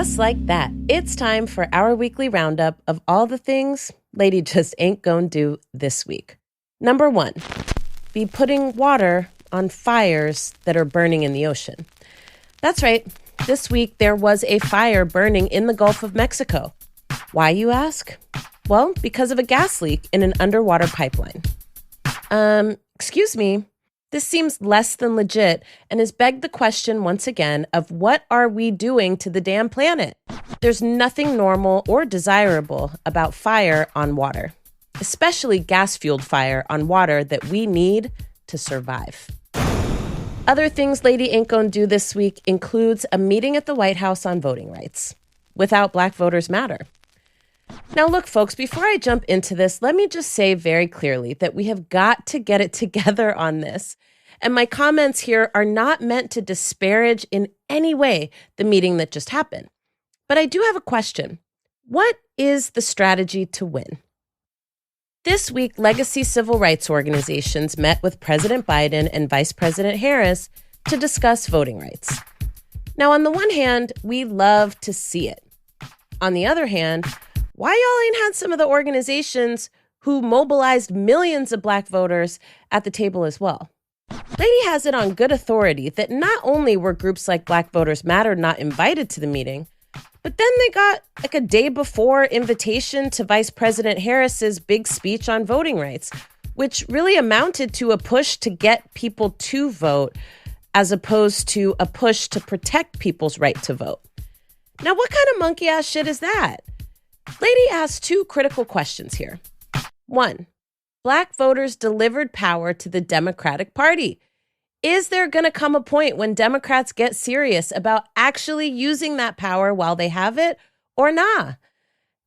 just like that, it's time for our weekly roundup of all the things Lady just ain't gonna do this week. Number 1, be putting water on fires that are burning in the ocean. That's right. This week, there was a fire burning in the Gulf of Mexico. Why, you ask? Well, because of a gas leak in an underwater pipeline. Excuse me. This seems less than legit and has begged the question once again of what are we doing to the damn planet? There's nothing normal or desirable about fire on water, especially gas-fueled fire on water that we need to survive. Other things Lady Ain't Gonna Do this week includes a meeting at the White House on voting rights. Without Black voters matter. Now, look, folks, before I jump into this, let me just say very clearly that we have got to get it together on this. And my comments here are not meant to disparage in any way the meeting that just happened. But I do have a question. What is the strategy to win? This week, legacy civil rights organizations met with President Biden and Vice President Harris to discuss voting rights. Now, on the one hand, we love to see it. On the other hand, why y'all ain't had some of the organizations who mobilized millions of Black voters at the table as well? Lady has it on good authority that not only were groups like Black Voters Matter not invited to the meeting, but then they got like a day before invitation to Vice President Harris's big speech on voting rights, which really amounted to a push to get people to vote as opposed to a push to protect people's right to vote. Now, what kind of monkey ass shit is that? Lady asked 2 critical questions here. 1, Black voters delivered power to the Democratic Party. Is there going to come a point when Democrats get serious about actually using that power while they have it or nah?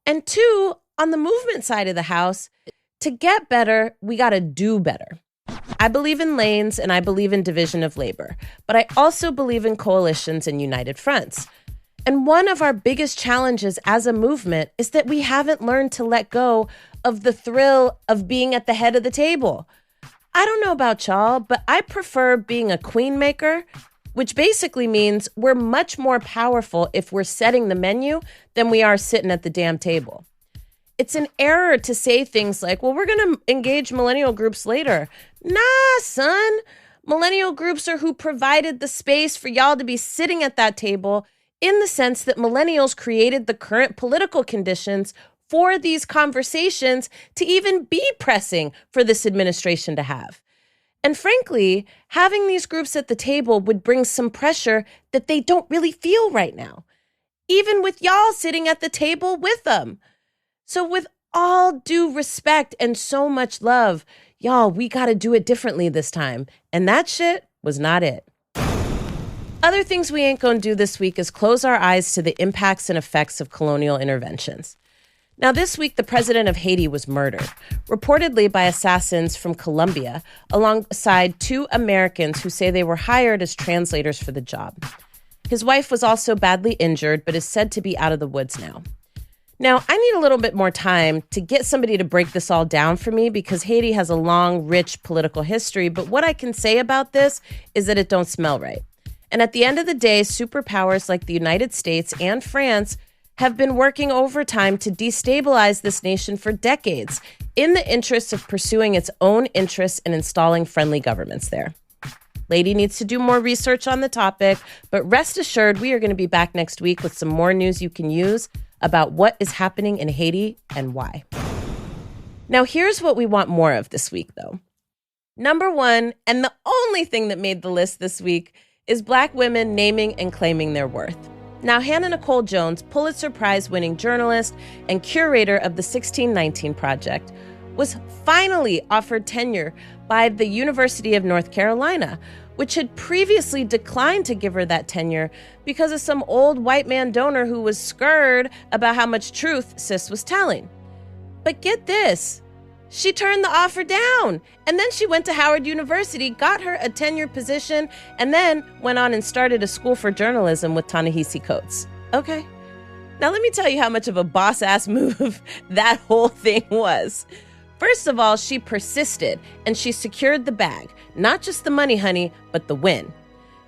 And 2, on the movement side of the house, to get better, we got to do better. I believe in lanes and I believe in division of labor, but I also believe in coalitions and united fronts. And one of our biggest challenges as a movement is that we haven't learned to let go of the thrill of being at the head of the table. I don't know about y'all, but I prefer being a queen maker, which basically means we're much more powerful if we're setting the menu than we are sitting at the damn table. It's an error to say things like, well, we're going to engage millennial groups later. Nah, son. Millennial groups are who provided the space for y'all to be sitting at that table, in the sense that millennials created the current political conditions for these conversations to even be pressing for this administration to have. And frankly, having these groups at the table would bring some pressure that they don't really feel right now, even with y'all sitting at the table with them. So with all due respect and so much love, y'all, we got to do it differently this time. And that shit was not it. Other things we ain't gonna do this week is close our eyes to the impacts and effects of colonial interventions. Now, this week, the president of Haiti was murdered, reportedly by assassins from Colombia, alongside 2 Americans who say they were hired as translators for the job. His wife was also badly injured, but is said to be out of the woods now. Now, I need a little bit more time to get somebody to break this all down for me because Haiti has a long, rich political history, but what I can say about this is that it don't smell right. And at the end of the day, superpowers like the United States and France have been working overtime to destabilize this nation for decades in the interest of pursuing its own interests and installing friendly governments there. Lady needs to do more research on the topic, but rest assured we are going to be back next week with some more news you can use about what is happening in Haiti and why. Now, here's what we want more of this week, though. Number 1, and the only thing that made the list this week, is Black women naming and claiming their worth. Now, Hannah Nicole Jones, Pulitzer Prize-winning journalist and curator of the 1619 Project, was finally offered tenure by the University of North Carolina, which had previously declined to give her that tenure because of some old white man donor who was scared about how much truth sis was telling. But get this, she turned the offer down, and then she went to Howard University, got her a tenured position, and then went on and started a school for journalism with Ta-Nehisi Coates. Okay. Now let me tell you how much of a boss-ass move that whole thing was. First of all, she persisted, and she secured the bag. Not just the money, honey, but the win.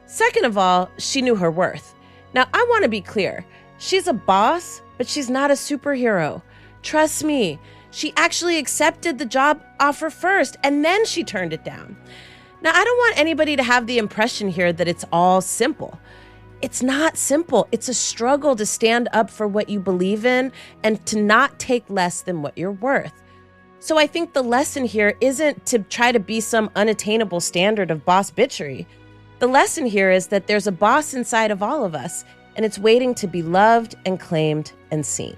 Second of all, she knew her worth. Now, I want to be clear. She's a boss, but she's not a superhero. Trust me, she actually accepted the job offer first, and then she turned it down. Now, I don't want anybody to have the impression here that it's all simple. It's not simple. It's a struggle to stand up for what you believe in and to not take less than what you're worth. So I think the lesson here isn't to try to be some unattainable standard of boss bitchery. The lesson here is that there's a boss inside of all of us, and it's waiting to be loved and claimed and seen.